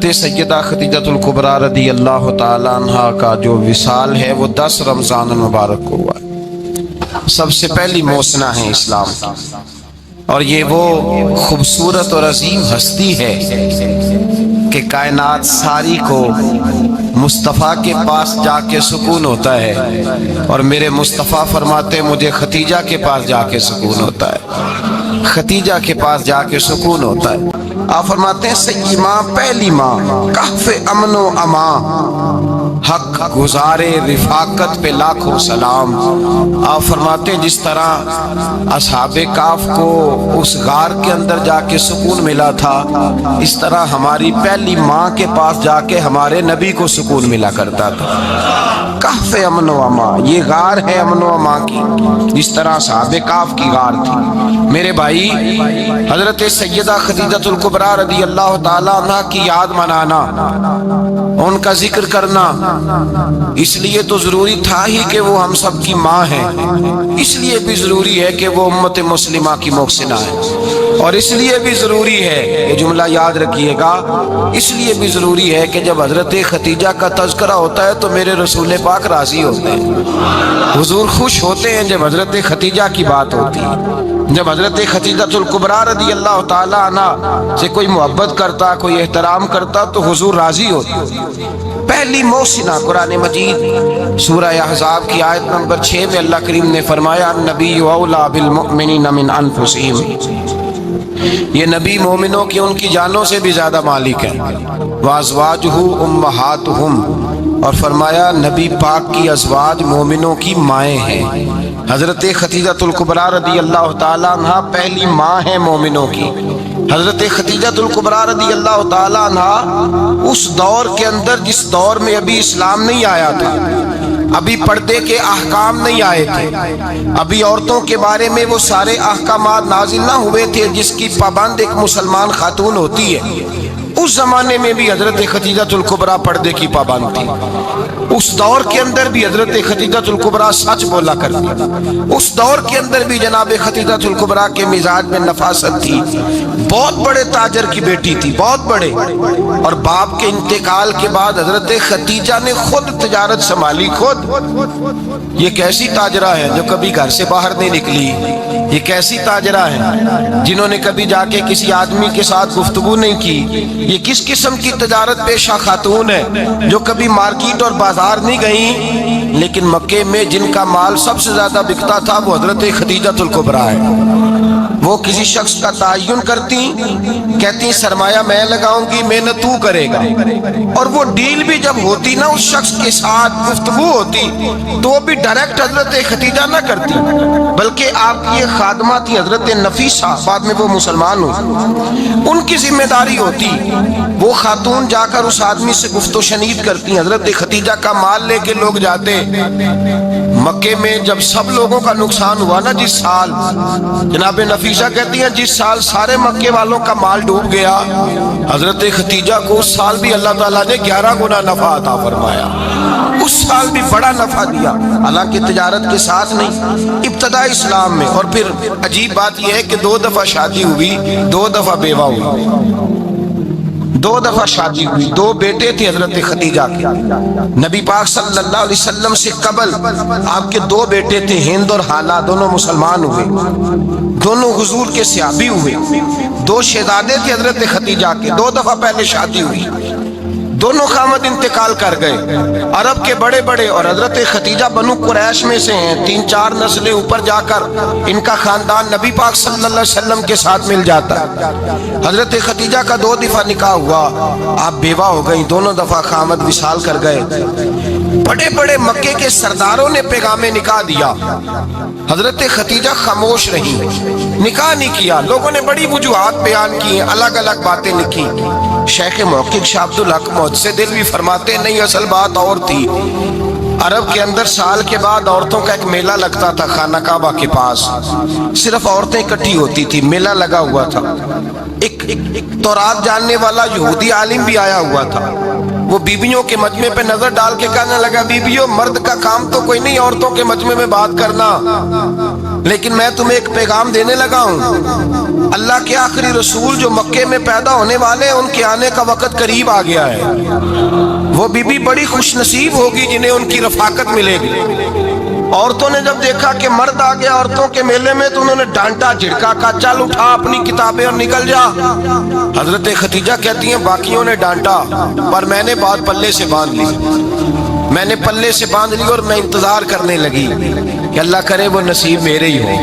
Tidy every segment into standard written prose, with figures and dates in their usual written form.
حضرت سیدہ خدیجۃ الکبریٰ رضی اللہ تعالیٰ عنہ کا جو وصال ہے وہ 10 رمضان المبارک کو ہوا ہے۔ سب سے پہلی موسنہ ہے اسلام کی، اور یہ وہ خوبصورت اور عظیم ہستی ہے کہ کائنات ساری کو مصطفیٰ کے پاس جا کے سکون ہوتا ہے، اور میرے مصطفیٰ فرماتے مجھے ختیجہ کے پاس جا کے سکون ہوتا ہے، ختیجہ کے پاس جا کے سکون ہوتا ہے۔ آپ فرماتے ہیں سیدی ماں، پہلی ماں، کہف امن و امان، حق گزارے رفاقت پہ لاکھوں سلام۔ آپ فرماتے ہیں جس طرح اصحاب کہف کو اس غار کے اندر جا کے سکون ملا تھا، اس طرح ہماری پہلی ماں کے پاس جا کے ہمارے نبی کو سکون ملا کرتا تھا۔ کہف امن و امان، یہ غار ہے امن و امان کی، جس طرح اصحاب کہف کی غار تھی۔ میرے بھائی، حضرت سیدہ خدیجۃ الکبریٰ رضی اللہ تعالیٰ عنہ کی یاد منانا، ان کا ذکر کرنا اس لیے تو ضروری تھا ہی کہ وہ ہم سب کی ماں ہیں، اس لیے بھی ضروری ہے کہ وہ امت مسلمہ کی محسنہ ہے، اور اس لیے بھی ضروری ہے، یہ جملہ یاد رکھیے گا، اس لیے بھی ضروری ہے کہ جب حضرت ختیجہ کا تذکرہ ہوتا ہے تو میرے رسول پاک راضی ہوتے ہیں، حضور خوش ہوتے ہیں جب حضرت ختیجہ کی بات ہوتی ہے۔ جب حضرت خدیجۃ الکبریٰ رضی اللہ تعالی عنہ سے کوئی محبت کرتا، کوئی احترام کرتا تو حضور راضی ہوتے۔ پہلی موسنہ قرآن مجید سورہ احزاب کی آیت نمبر 6 میں اللہ کریم نے فرمایا النبی اولیٰ بالمؤمنین من انفسہم، یہ نبی مومنوں کی ان کی جانوں سے بھی زیادہ مالک ہے۔ وازواجہ امہاتہم، اور فرمایا نبی پاک کی ازواج مومنوں کی مائیں ہیں۔ حضرت خدیجۃ الکبریٰ رضی اللہ تعالیٰ عنہ پہلی ماں ہے مومنوں کی۔ حضرت خدیجۃ الکبریٰ رضی اللہ تعالیٰ عنہ اس دور کے اندر جس دور میں ابھی اسلام نہیں آیا تھا، ابھی پردے کے احکام نہیں آئے تھے، ابھی عورتوں کے بارے میں وہ سارے احکامات نازل نہ ہوئے تھے جس کی پابند ایک مسلمان خاتون ہوتی ہے، اس زمانے میں بھی حضرت خدیجۃ الکبریٰ پردے کی پابند تھی۔ اس دور کے اندر بھی حضرت خدیجۃ الکبریٰ سچ بولا کرتی، اس دور کے اندر بھی جناب خدیجۃ الکبریٰ کے مزاج میں نفاست تھی، بہت بڑے تاجر کی بیٹی تھی، بہت بڑے، اور باپ کے انتقال کے بعد حضرت خدیجہ نے خود تجارت سنبھالی، خود۔ یہ کیسی تاجرہ ہے جو کبھی گھر سے باہر نہیں نکلی، یہ کیسی تاجرہ ہے جنہوں نے کبھی جا کے کسی آدمی کے ساتھ گفتگو نہیں کی، یہ کس قسم کی تجارت پیشہ خاتون ہے جو کبھی مارکیٹ اور بازار نہیں گئیں، لیکن مکے میں جن کا مال سب سے زیادہ بکتا تھا وہ حضرت خدیجۃ الکبریٰ ہے۔ وہ کسی شخص کا تعین کرتی، کہتی سرمایہ میں لگاؤں گی، محنت تو کرے گا، اور وہ ڈیل بھی جب ہوتی نا اس شخص کے ساتھ گفتگو ہوتی تو وہ بھی ڈائریکٹ حضرت خدیجہ نہ کرتی، بلکہ آپ کی یہ خادمہ تھی حضرت نفیسہ، بعد میں وہ مسلمان ہوئی، ان کی ذمہ داری ہوتی، وہ خاتون جا کر اس آدمی سے گفت و شنید کرتی۔ حضرت خدیجہ کا مال لے کے لوگ جاتے مکے میں، جب سب لوگوں کا نقصان ہوا نا جس سال، جناب نفیسہ کہتی ہیں جس سال سارے مکے والوں کا مال ڈوب گیا، حضرت خدیجہ کو اس سال بھی اللہ تعالیٰ نے 11 گنا نفع عطا فرمایا، اس سال بھی بڑا نفع دیا، حالانکہ تجارت کے ساتھ نہیں، ابتدا اسلام میں۔ اور پھر عجیب بات یہ ہے کہ 2 دفعہ شادی ہوئی، 2 دفعہ بیوہ ہوئی، 2 دفعہ شادی ہوئی، 2 بیٹے تھے حضرت خدیجہ کے۔ نبی پاک صلی اللہ علیہ وسلم سے قبل آپ کے 2 بیٹے تھے، ہند اور حالہ، دونوں مسلمان ہوئے، دونوں حضور کے صحابی ہوئے، 2 شہزادے تھے حضرت خدیجہ کے، 2 دفعہ پہلے شادی ہوئی، دونوں خامد انتقال کر گئے، عرب کے بڑے بڑے، اور حضرت خدیجہ بنو قریش میں سے ہیں، 3-4 نسلیں اوپر جا کر ان کا خاندان نبی پاک صلی اللہ علیہ وسلم کے ساتھ مل جاتا ہے۔ حضرت خدیجہ کا 2 دفعہ نکاح ہوا، آپ بیوہ ہو گئی، دونوں دفعہ خامد وصال کر گئے۔ بڑے بڑے مکے کے سرداروں نے پیغام نکاح دیا، حضرت خدیجہ خاموش رہی، نکاح نہیں کیا، لوگوں نے بڑی وجوہات بیان کی، الگ الگ باتیں لکھی۔ شیخ محقق شاہ عبد الحق محدث دہلوی فرماتے نہیں، اصل بات اور تھی۔ عرب کے اندر سال کے بعد عورتوں کا ایک میلہ لگتا تھا خانہ کعبہ کے پاس، صرف عورتیں اکٹھی ہوتی تھی، میلہ لگا ہوا تھا۔ ایک تورات جاننے والا یہودی عالم بھی آیا ہوا تھا، وہ بیویوں کے مجمع پہ نظر ڈال کے کہنے لگا بیویوں، مرد کا کام تو کوئی نہیں عورتوں کے مجمع میں بات کرنا، لیکن میں تمہیں ایک پیغام دینے لگا ہوں، اللہ کے آخری رسول جو مکے میں پیدا ہونے والے ہیں، ان کے آنے کا وقت قریب آ گیا ہے۔ وہ بی بی بڑی خوش نصیب ہوگی جنہیں ان کی رفاقت ملے گی۔ عورتوں نے جب دیکھا کہ مرد آ گیا عورتوں کے میلے میں تو انہوں نے ڈانٹا جھڑکا، کہا چل اٹھا اپنی کتابیں اور نکل جا۔ حضرت خدیجہ کہتی ہیں باقیوں نے ڈانٹا پر میں نے بات پلے سے باندھ لی، میں نے پلے سے باندھ لی اور میں انتظار کرنے لگی کہ اللہ کرے وہ نصیب میرے ہی ہو،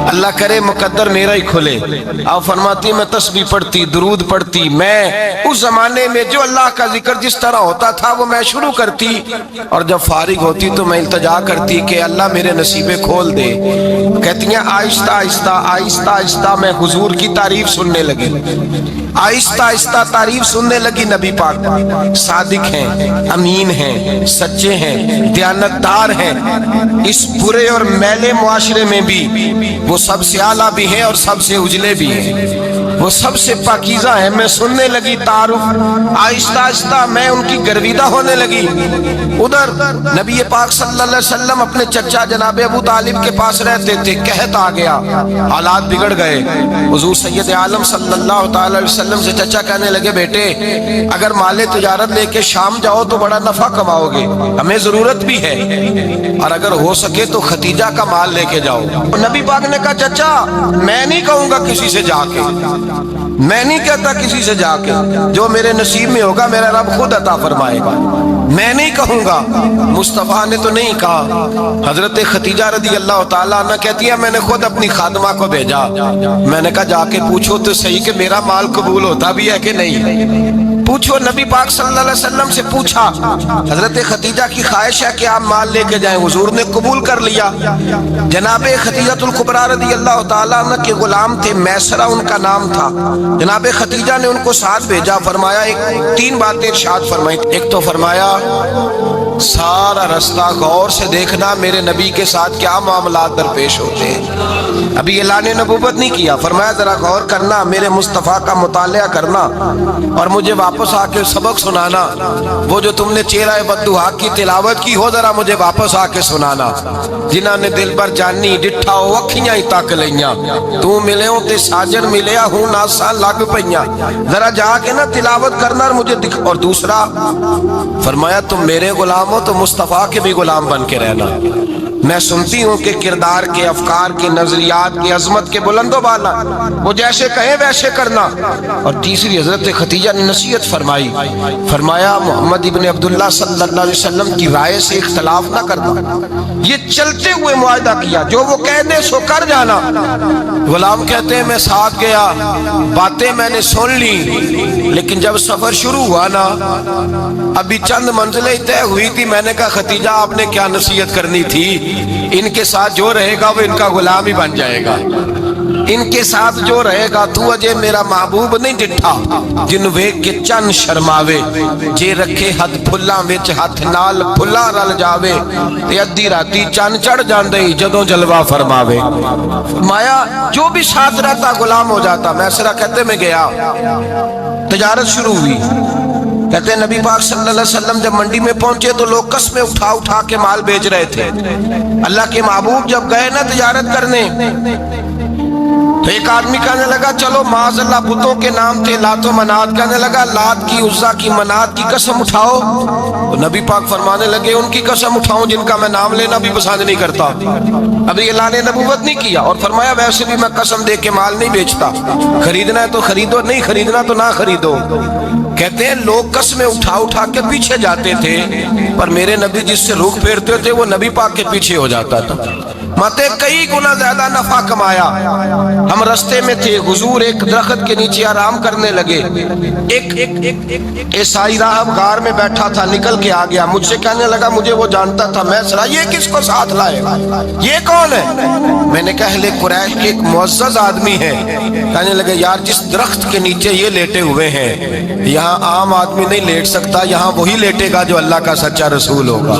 اللہ کرے مقدر میرا ہی کھلے۔ آپ فرماتی میں تسبیح پڑھتی، درود پڑھتی، میں اس زمانے میں جو اللہ کا ذکر جس طرح ہوتا تھا وہ میں شروع کرتی، اور جب فارغ ہوتی تو میں التجا کرتی کہ اللہ میرے نصیبیں کھول دے۔ کہتی ہیں آہستہ آہستہ آہستہ آہستہ میں حضور کی تعریف سننے لگی، آہستہ آہستہ تعریف سننے لگی۔ نبی پاک صادق ہیں، امین ہیں، سچے ہیں، دیانتدار ہیں، اس برے اور میلے معاشرے میں بھی وہ سب سے اعلیٰ بھی ہیں اور سب سے اجلے بھی ہیں، وہ سب سے پاکیزہ ہیں۔ میں سننے لگی تعارف، آہستہ آہستہ میں ان کی گرویدہ ہونے لگی۔ ادھر نبی پاک صلی اللہ علیہ وسلم اپنے چچا جناب ابو طالب کے پاس رہتے تھے، قحط آ گیا، حالات بگڑ گئے۔ حضور سید عالم صلی اللہ تعالی علیہ وسلم سے چچا کہنے لگے بیٹے اگر مال تجارت لے کے شام جاؤ تو بڑا نفع کماؤ گے، ہمیں ضرورت بھی ہے، اور اگر ہو سکے تو ختیجہ کا مال لے کے جاؤ۔ نبی پاک نے کہا چچا میں نہیں کہوں گا کسی سے جا کے، میں نہیں کہتا کسی سے جا کے، جو میرے نصیب میں ہوگا میرا رب خود عطا فرمائے گا، میں نہیں کہوں گا۔ مصطفیٰ نے تو نہیں کہا۔ حضرت خدیجہ رضی اللہ تعالیٰ عنہ کہتی ہے میں نے خود اپنی خادمہ کو بھیجا، میں نے کہا جا کے پوچھو تو صحیح کہ میرا مال قبول ہوتا بھی ہے کہ نہیں، پوچھو۔ نبی پاک صلی اللہ علیہ وسلم سے پوچھا، حضرت خدیجہ کی خواہش ہے کہ آپ مال لے کے جائیں، حضور نے قبول کر لیا۔ جناب خدیجہ الکبریٰ رضی اللہ تعالیٰ عنہ کے غلام تھے، میسرہ ان کا نام تھا۔ جناب خدیجہ نے ان کو ساتھ بھیجا، فرمایا تین باتیں ارشاد فرمائی۔ ایک تو فرمایا سارا رستہ غور سے دیکھنا میرے نبی کے ساتھ کیا معاملات درپیش ہوتے ہیں، ابھی اعلان نبوت نہیں کیا، فرمایا ذرا غور کرنا، میرے مصطفیٰ کا مطالعہ کرنا اور مجھے واپس آ کے سبق سنانا، وہ جو تم نے چہرہ بددعا کی تلاوت کی ہو ذرا مجھے واپس آ کے سنانا۔ جنہاں نے دل بر جانی ڈٹھا ہو اکھیاں ہی تک لیاں، تو ملے ہوں تے ساجن ملیا ہوں ناساں لگ پئیاں، ذرا جا کے نا تلاوت کرنا اور مجھے دکھ۔ اور دوسرا فرمایا تم میرے غلام ہو تو مصطفیٰ کے بھی غلام بن کے رہنا، میں سنتی ہوں کہ کردار کے، افکار کے، نظریات کے، عظمت کے بلند و بالا، وہ جیسے کہیں ویسے کرنا۔ اور تیسری حضرت خدیجہ نے نصیحت فرمائی، فرمایا محمد ابن عبداللہ صلی اللہ علیہ وسلم کی رائے سے اختلاف نہ کرنا، یہ چلتے ہوئے معاہدہ کیا، جو وہ کہہ دے سو کر جانا۔ غلام کہتے ہیں میں ساتھ گیا، باتیں میں نے سن لی، لیکن جب سفر شروع ہوا نا ابھی چند منزلیں طے ہوئی تھی، میں نے کہا خدیجہ آپ نے کیا نصیحت کرنی تھی، ان کے ساتھ جو رہے گا وہ ان کا غلام ہی بن جائے گا، ان کے ساتھ جو رہے گا تو اجے میرا محبوب نہیں ڈٹھا جن ویکھ کے چن شرماوے، جے رکھے ہاتھ پھلاں وچ ہاتھ نال پھلاں رل جاوے، تے ادھی راتی چن چڑھ جاندے جدوں جلوہ فرماوے۔ فرمایا جو بھی ساتھ رہتا غلام ہو جاتا۔ میسرہ کہتے میں گیا، تجارت شروع ہوئی، کہتے ہیں نبی پاک صلی اللہ علیہ وسلم جب منڈی میں پہنچے تو لوگ قسمیں اٹھا اٹھا کے مال بیچ رہے تھے۔ اللہ کے محبوب جب گئے نا تجارت کرنے تو ایک آدمی کہنے لگا چلو معاذ اللہ بتوں کے نام تھے لات و منات، کہنے لگا لات کی، عزا کی، منات کی قسم اٹھاؤ، تو نبی پاک فرمانے لگے ان کی قسم اٹھاؤں جن کا میں نام لینا بھی پسند نہیں کرتا، ابھی اعلان نبوت نہیں کیا۔ اور فرمایا ویسے بھی میں قسم دے کے مال نہیں بیچتا، خریدنا ہے تو خریدو، نہیں خریدنا تو نہ خریدو۔ کہتے ہیں لوگ قسمیں اٹھا اٹھا کے پیچھے جاتے تھے، پر میرے نبی جس سے رخ پھیرتے تھے وہ نبی پاک کے پیچھے ہو جاتا تھا۔ ماتے کئی گنا زیادہ نفع کمایا۔ ہم رستے میں تھے، حضور ایک درخت کے نیچے آرام کرنے لگے، ایک عیسائی راہب غار میں بیٹھا تھا، نکل کے آ گیا، مجھ سے کہنے لگا مجھے وہ جانتا تھا، میں سنا یہ کس کو ساتھ لائے، یہ کون ہے؟ میں نے کہا اہل قریش کے ایک معزز آدمی ہے۔ کہنے لگے یار جس درخت کے نیچے یہ لیٹے ہوئے ہیں یہاں عام آدمی نہیں لیٹ سکتا، یہاں وہی لیٹے گا جو اللہ کا سچا رسول ہوگا،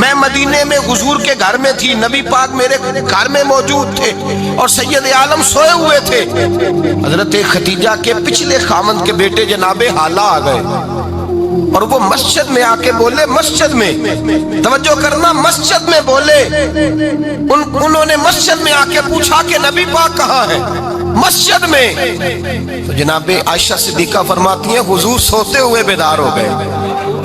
میں مدینے میں حضور کے گھر میں تھی, نبی پاک میرے گھر میں موجود تھے اور سید عالم سوئے ہوئے تھے. حضرت خدیجہ کے پچھلے خامند کے بیٹے جناب حالہ آ گئے اور وہ مسجد میں آ کے بولے, مسجد میں توجہ کرنا, مسجد میں بولے. انہوں نے مسجد میں آ کے پوچھا کہ نبی پاک کہاں ہے, مسجد میں. تو جناب عائشہ صدیقہ فرماتی ہیں حضور سوتے ہوئے بیدار ہو گئے.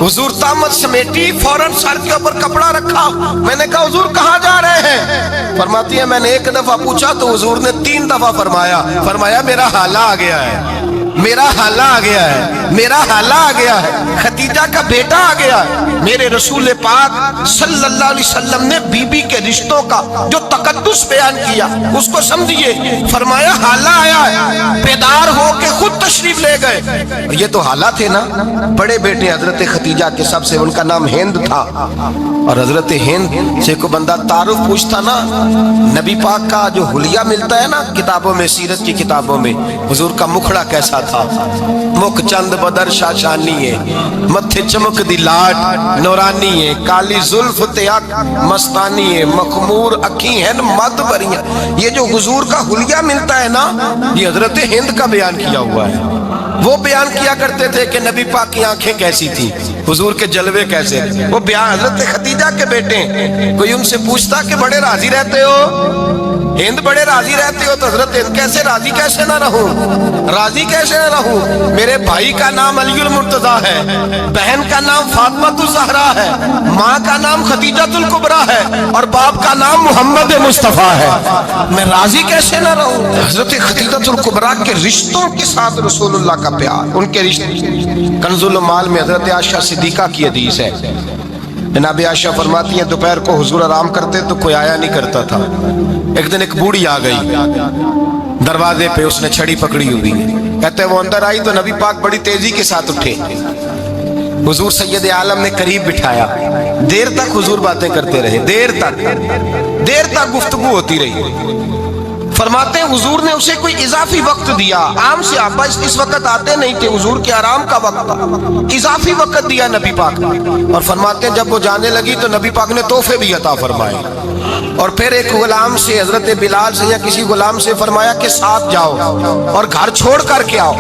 حضور طامت سمیٹی, فوراً سر کے اوپر کپڑا رکھا. میں نے کہا حضور کہاں جا رہے ہیں؟ فرماتی ہیں میں نے ایک دفعہ پوچھا تو حضور نے 3 دفعہ فرمایا میرا حالہ آ گیا ہے, میرا حالہ آ گیا ہے, میرا حالہ آ گیا ہے, خدیجہ کا بیٹا آ گیا ہے. میرے رسول پاک صلی اللہ علیہ وسلم نے بی بی کے رشتوں کا جو تقدس بیان کیا اس کو سمجھیے. فرمایا حالہ آیا ہے, بیدار ہو کے خود تشریف لے گئے. یہ تو حالہ تھے نا, بڑے بیٹے حضرت خدیجہ کے, سب سے ان کا نام ہند تھا. اور حضرت ہند سے کو بندہ تعارف پوچھتا نا, نبی پاک کا جو حلیہ ملتا ہے نا کتابوں میں, سیرت کی کتابوں میں, حضور کا مکھڑا کیسا تھا. مکھ چند بدر شاشانی ہے, متھے چمک دی لاٹ نورانی ہے, کالی زلف تے اک مستانی ہے, مخمور اکھی ہیں مد بریاں. یہ جو حضور کا حلیہ ملتا ہے نا یہ حضرت ہند کا بیان کیا ہوا ہے. وہ بیان کیا کرتے تھے کہ نبی پاک کی آنکھیں کیسی تھی, حضور کے جلوے کیسے. وہ بیان حضرت خدیجہ کے بیٹے. کوئی ان سے پوچھتا کہ بڑے راضی رہتے ہو, ہند بڑے راضی رہتے ہو, تو حضرت ہند کیسے راضی کیسے نہ رہوں, راضی کیسے نہ رہوں. میرے بھائی کا نام علی المرتضیٰ ہے, بہن کا نام فاطمہ الزہرا ہے, ماں کا نام خدیجہ الکبریٰ ہے اور باپ کا نام محمد مصطفیٰ ہے. میں راضی کیسے نہ رہوں. حضرت خدیجہ الکبریٰ کے رشتوں کے ساتھ رسول اللہ کا پیار, ان کے رشتے. کنز المال میں حضرت عائشہ صدیقہ کی حدیث ہے. جناب عائشہ فرماتی ہیں دوپہر کو حضور آرام کرتے تو کوئی آیا نہیں کرتا تھا. ایک دن ایک بوڑھی آ گئی دروازے پہ, اس نے چھڑی پکڑی ہوئی. کہتے ہیں وہ اندر آئی تو نبی پاک بڑی تیزی کے ساتھ اٹھے. حضور سید عالم نے قریب بٹھایا, دیر تک حضور باتیں کرتے رہے, دیر تک گفتگو ہوتی رہی. فرماتے ہیں حضور نے اسے کوئی اضافی وقت دیا. عام صحابہ اس وقت آتے نہیں تھے, حضور کے آرام کا وقت تھا, اضافی وقت دیا نبی پاک نے. اور فرماتے ہیں جب وہ جانے لگی تو نبی پاک نے تحفے بھی عطا فرمائے. اور پھر ایک غلام سے, حضرت بلال سے یا کسی غلام سے فرمایا کہ ساتھ جاؤ اور گھر چھوڑ کر کے آؤ.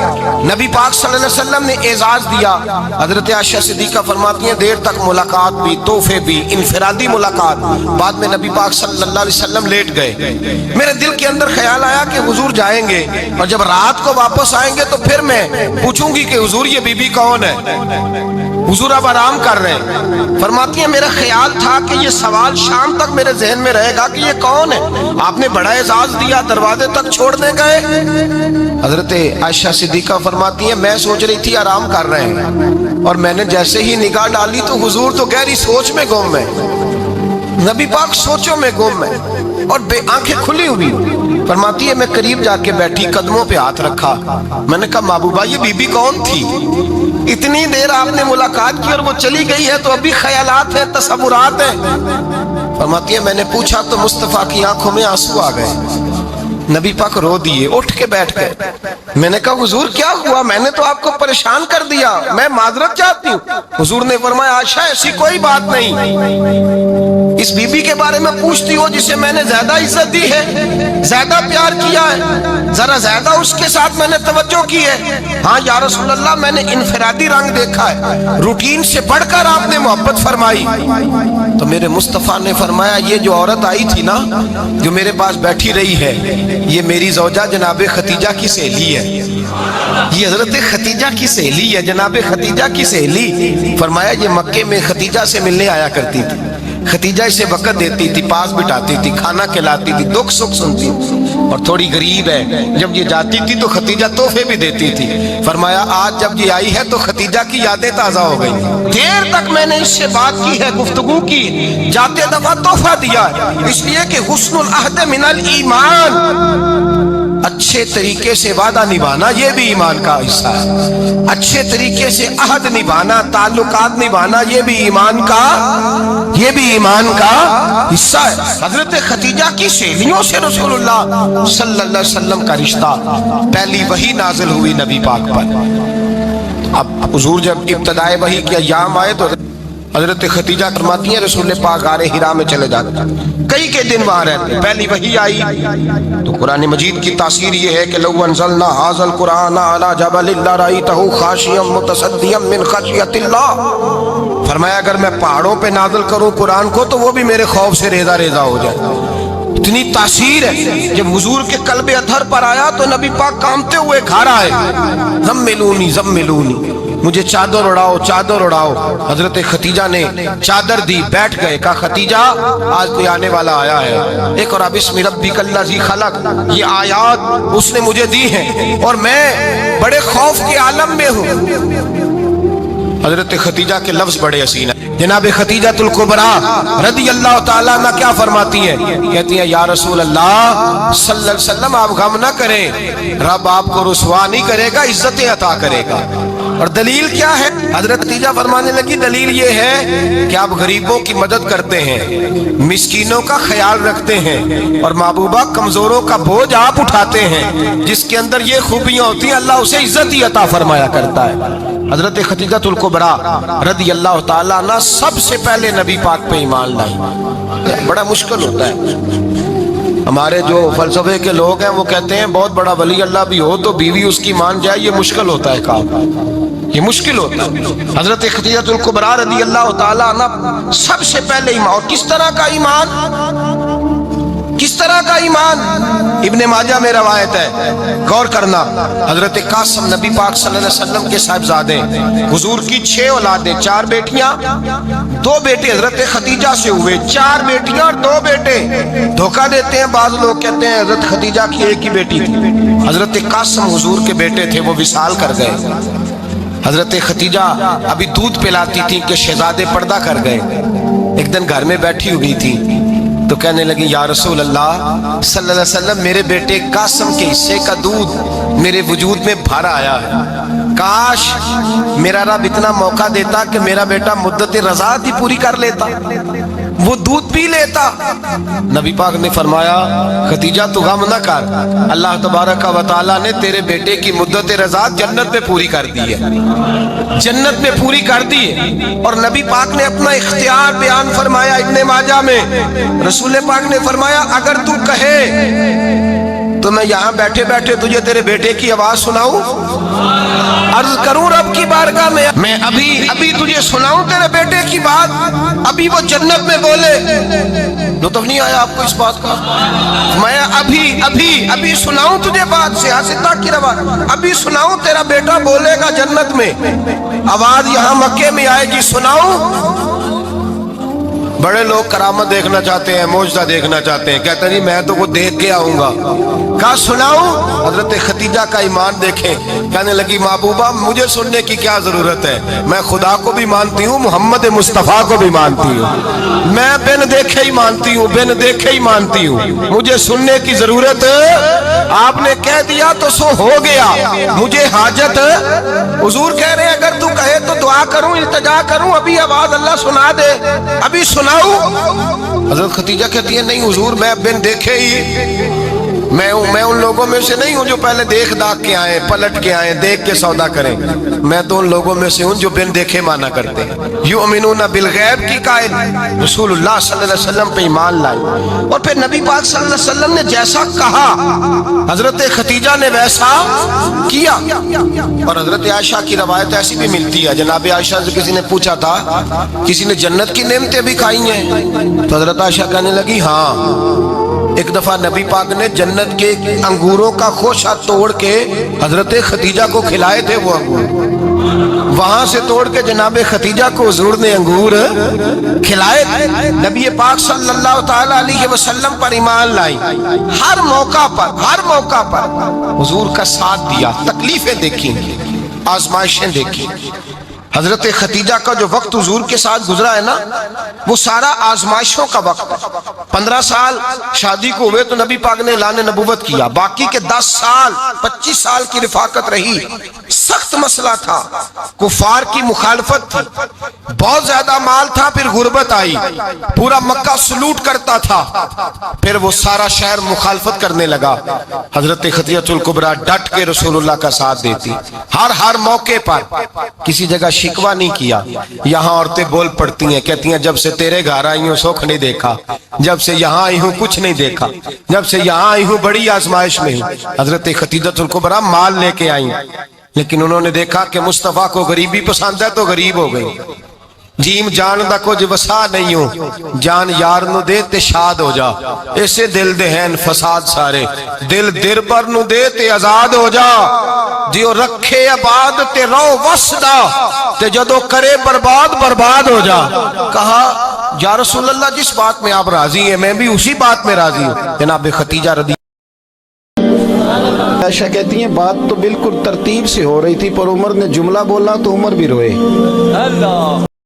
نبی پاک صلی اللہ علیہ وسلم نے اعزاز دیا. حضرت عائشہ صدیقہ فرماتی ہیں دیر تک ملاقات بھی, تحفے بھی, انفرادی ملاقات. بعد میں نبی پاک صلی اللہ علیہ وسلم لیٹ گئے. میرے دل کے اندر خیال آیا کہ حضور جائیں گے اور جب رات کو واپس آئیں گے تو پھر میں پوچھوں گی کہ حضور یہ بی بی کون ہے, حضور اب آرام کر رہے ہیں. فرماتی ہیں میرا خیال تھا کہ یہ سوال شام تک میرے ذہن میں رہے گا کہ یہ کون ہے. آپ نے بڑا اعزاز دیا, دروازے تک چھوڑنے گئے. حضرت عائشہ صدیقہ فرماتی ہیں میں سوچ رہی تھی آرام کر رہے ہیں اور میں نے جیسے ہی نگاہ ڈالی تو حضور تو گہری سوچ میں گم ہے, نبی پاک سوچوں میں گم ہے اور بے آنکھیں کھلی ہوئی. فرماتی ہے میں قریب جا کے بیٹھی, قدموں پہ ہاتھ رکھا. میں نے کہا محبوبہ یہ بی بی کون تھی, اتنی دیر آپ نے ملاقات کی اور وہ چلی گئی ہے تو ابھی خیالات ہیں, تصورات ہیں. فرماتی ہے میں نے پوچھا تو مصطفیٰ کی آنکھوں میں آنسو آ گئے. نبی پاک رو دیے, اٹھ کے بیٹھ گئے. میں نے کہا حضور کیا ہوا, میں نے تو آپ کو پریشان کر دیا, میں معذرت چاہتی ہوں. حضور نے فرمایا عائشہ ایسی کوئی بات نہیں, اس بی بی کے بارے میں پوچھتی ہو جسے میں نے زیادہ عزت دی ہے, زیادہ پیار کیا ہے, ذرا زیادہ اس کے ساتھ میں نے توجہ کی ہے. ہاں یا رسول اللہ میں نے انفرادی رنگ دیکھا ہے, روٹین سے بڑھ کر آپ نے محبت فرمائی. تو میرے مصطفیٰ نے فرمایا یہ جو عورت آئی تھی نا جو میرے پاس بیٹھی رہی ہے یہ میری زوجہ جناب خدیجہ کی سہیلی ہے, یہ حضرت خدیجہ کی سہیلی ہے, جناب خدیجہ کی سہیلی. فرمایا یہ مکے میں خدیجہ سے ملنے آیا کرتی تھی, خدیجہ اسے وقت دیتی تھی, پاس بٹھاتی تھی, کھانا کھلاتی تھی, دکھ سکھ سنتی اور تھوڑی غریب ہے. جب یہ جاتی تھی تو خدیجہ تحفے بھی دیتی تھی. فرمایا آج جب یہ آئی ہے تو خدیجہ کی یادیں تازہ ہو گئی. دیر تک میں نے اس سے بات کی ہے, گفتگو کی, جاتے دفعہ تحفہ دیا ہے, اس لیے کہ حسن العہد من الایمان, اچھے طریقے سے وعدہ نبھانا یہ بھی ایمان کا حصہ ہے. اچھے طریقے سے عہد نبھانا, تعلقات نبھانا یہ بھی ایمان کا حصہ ہے. حضرت خدیجہ کی سہیلیوں سے رسول اللہ صلی اللہ علیہ وسلم کا رشتہ, پہلی وحی نازل ہوئی نبی پاک پر. اب حضور جب ابتدائے وحی کے ایام آئے تو حضرت خدیجہ فرماتی ہیں رسول پاک غار حرا میں چلے جاتے، کئی کے دن وہاں رہتے، پہلی وحی آئی تو قرآن مجید کی تاثیر یہ ہے کہ لو انزلنا ھذا القرآن علی جبل لرأیتہ خاشعا متصدعا من خشیۃ اللہ، فرمایا اگر میں پہاڑوں پہ نازل کروں قرآن کو تو وہ بھی میرے خوف سے ریزہ ریزہ ہو جائے. اتنی تاثیر ہے. جب حضور کے قلب اطہر پر آیا تو نبی پاک کامتے ہوئے گھر آئے، زملونی زملونی، مجھے چادر اڑاؤ چادر اڑاؤ. حضرت خدیجہ نے چادر دی، بیٹھ گئے، کہا خدیجہ آج کوئی آنے والا آیا ہے. اقرأ بسم ربک الذی خلق، یہ آیات اس نے مجھے دی ہیں اور میں بڑے خوف کے عالم میں ہوں. حضرت خدیجہ کے لفظ بڑے حسین ہیں. جناب خدیجہ الکبریٰ رضی اللہ تعالیٰ عنہ کیا فرماتی ہیں؟ کہتی ہیں یا رسول اللہ صلی اللہ علیہ وسلم آپ غم نہ کریں، رب آپ کو رسوا نہیں کرے گا، عزتیں عطا کرے گا. اور دلیل کیا ہے؟ حضرت خدیجہ فرمانے لگی دلیل یہ ہے کہ آپ غریبوں کی مدد کرتے ہیں، مسکینوں کا خیال رکھتے ہیں، اور محبوبہ کمزوروں کا بوجھ آپ اٹھاتے ہیں. جس کے اندر یہ خوبیاں ہوتی ہیں اللہ اسے عزت ہی عطا فرمایا کرتا ہے. حضرت خدیجہ الکبریٰ رضی اللہ تعالیٰ عنہ سب سے پہلے نبی پاک پہ ایمان لائی. بڑا مشکل ہوتا ہے. ہمارے جو فلسفے کے لوگ ہیں وہ کہتے ہیں بہت بڑا ولی اللہ بھی ہو تو بیوی اس کی مان جائے، یہ مشکل ہوتا ہے کام، یہ مشکل ہوتا ہے. حضرت خدیجہ الکبریٰ رضی اللہ تعالیٰ عنہ سب سے پہلے ایمان. اور کس طرح کا ایمان؟ کس طرح کا ایمان؟ ابن ماجہ میں روایت ہے، غور کرنا. حضرت قاسم نبی پاک صلی اللہ علیہ وسلم کے صاحبزادے، حضور کی 6 اولادیں، 4 بیٹیاں 2 بیٹے حضرت خدیجہ سے ہوئے، 4 بیٹیاں اور 2 بیٹے. دھوکہ دیتے ہیں بعض لوگ، کہتے ہیں حضرت خدیجہ کی ایک ہی بیٹی تھی. حضرت قاسم حضور کے بیٹے تھے، وہ وصال کر گئے. حضرت خدیجہ ابھی دودھ پلاتی تھی کہ شہزادے پردہ کر گئے. ایک دن گھر میں بیٹھی ہوئی تھی تو کہنے لگی یا رسول اللہ صلی اللہ علیہ وسلم میرے بیٹے قاسم کے حصے کا دودھ میرے وجود میں بھر آیا ہے، کاش میرا رب اتنا موقع دیتا کہ میرا بیٹا مدت رضاعت ہی پوری کر لیتا، وہ دودھ پی لیتا. نبی پاک نے فرمایا خدیجہ تو غم نہ کر، اللہ تبارک و تعالیٰ نے تیرے بیٹے کی مدت رضاعت جنت میں پوری کر دی ہے، جنت میں پوری کر دی ہے. اور نبی پاک نے اپنا اختیار بیان فرمایا ابن ماجہ میں. رسول پاک نے فرمایا اگر تو کہے تو میں یہاں بیٹھے بیٹھے تجھے تیرے بیٹے کی آواز سناؤں، عرض کروں رب کی بارگاہ میں ابھی تجھے سناؤں تیرے بیٹے کی بات، ابھی وہ جنت میں بولے. لطف نہیں آیا آپ کو اس بات کا؟ میں ابھی سناؤں تجھے بات، سیاستہ کی روایت، ابھی سناؤں تیرا بیٹا بولے گا جنت میں، آواز یہاں مکے میں آئے گی، سناؤں. بڑے لوگ کرامت دیکھنا چاہتے ہیں، معجزہ دیکھنا چاہتے ہیں، کہتے ہیں جی میں تو وہ دیکھ کے آؤں گا. کہا سناؤں؟ حضرت خدیجہ کا ایمان دیکھیں، کہنے لگی محبوبہ مجھے سننے کی کیا ضرورت ہے، میں خدا کو بھی مانتی ہوں، محمد مصطفیٰ کو بھی مانتی ہوں، میں بن دیکھے ہی مانتی ہوں، بن دیکھے ہی مانتی ہوں، مجھے سننے کی ضرورت آپ نے کہہ دیا تو سو ہو گیا، مجھے حاجت. حضور کہہ رہے ہیں اگر تو کہے تو دعا کروں، التجا کروں، ابھی آواز اللہ سنا دے، ابھی سناؤں. حضرت خدیجہ کہتی ہے نہیں حضور میں بن دیکھے ہی، میں ان لوگوں میں سے نہیں ہوں جو پہلے دیکھ داکھ کے آئے، پلٹ کے آئے، دیکھ کے سودا کریں، میں تو ان لوگوں میں سے ہوں جو بن دیکھے مانا کرتے ہیں. یؤمنون بالغیب کی قائل رسول اللہ صلی اللہ علیہ وسلم پہ ایمان لائے. اور پھر نبی پاک صلی اللہ علیہ وسلم نے جیسا کہا حضرت خدیجہ نے ویسا کیا. اور حضرت عائشہ کی روایت ایسی بھی ملتی ہے، جناب عائشہ سے کسی نے پوچھا تھا کسی نے جنت کی نعمتیں بھی کھائی ہیں؟ تو حضرت عائشہ کہنے لگی ہاں، ایک دفعہ نبی پاک نے جنت کے انگوروں کا خوشہ توڑ کے حضرت خدیجہ کو کھلائے تھے. وہ انگور وہاں سے توڑ کے جناب خدیجہ کو حضور نے انگور کھلائے تھے. نبی پاک صلی اللہ تعالی علیہ وسلم پر ایمان لائی، ہر موقع پر حضور کا ساتھ دیا، تکلیفیں دیکھی، آزمائشیں دیکھی. حضرت خدیجہ کا جو وقت حضور کے ساتھ گزرا ہے نا وہ سارا آزمائشوں کا وقت. 15 سال شادی کو ہوئے تو نبی پاک نے اعلان نبوت کیا، باقی کے 10 سال 25 سال کی رفاقت رہی، سخت مسئلہ تھا، کفار کی مخالفت تھی، بہت زیادہ مال تھا، پھر غربت آئی، پورا مکہ سلوٹ کرتا تھا، پھر وہ سارا شہر مخالفت کرنے لگا، حضرت خدیجہ الکبریٰ ڈٹ کے رسول اللہ کا ساتھ دیتی، ہر موقع پر کسی جگہ شکوہ نہیں کیا۔ یہاں عورتیں بول پڑتی ہیں، کہتی ہیں جب سے تیرے گھر آئی ہوں سکھ نہیں دیکھا، جب سے یہاں آئی ہوں کچھ نہیں دیکھا، جب سے یہاں آئی ہوں بڑی آزمائش میں ہوں۔ حضرت خدیجہ الکبریٰ مال لے کے آئیں، لیکن انہوں نے دیکھا کہ مصطفیٰ کو غریبی پسند ہے تو غریب ہو گئی، جیم جان دا کچھ وسا نہیں ہوں، جان یار نو دے تے شاد ہو جا، ایسے دل دے ہیں فساد سارے، دل در پر نو دے تے آزاد ہو جا، دیو رکھے آباد تے رو وسدا تے جدو کرے برباد برباد ہو جا۔ کہا یا رسول اللہ جس بات میں آپ راضی ہیں میں بھی اسی بات میں راضی ہوں۔ جناب خدیجہ رضی عائشہ کہتی ہیں بات تو بالکل ترتیب سے ہو رہی تھی، پر عمر نے جملہ بولا تو عمر بھی روئے۔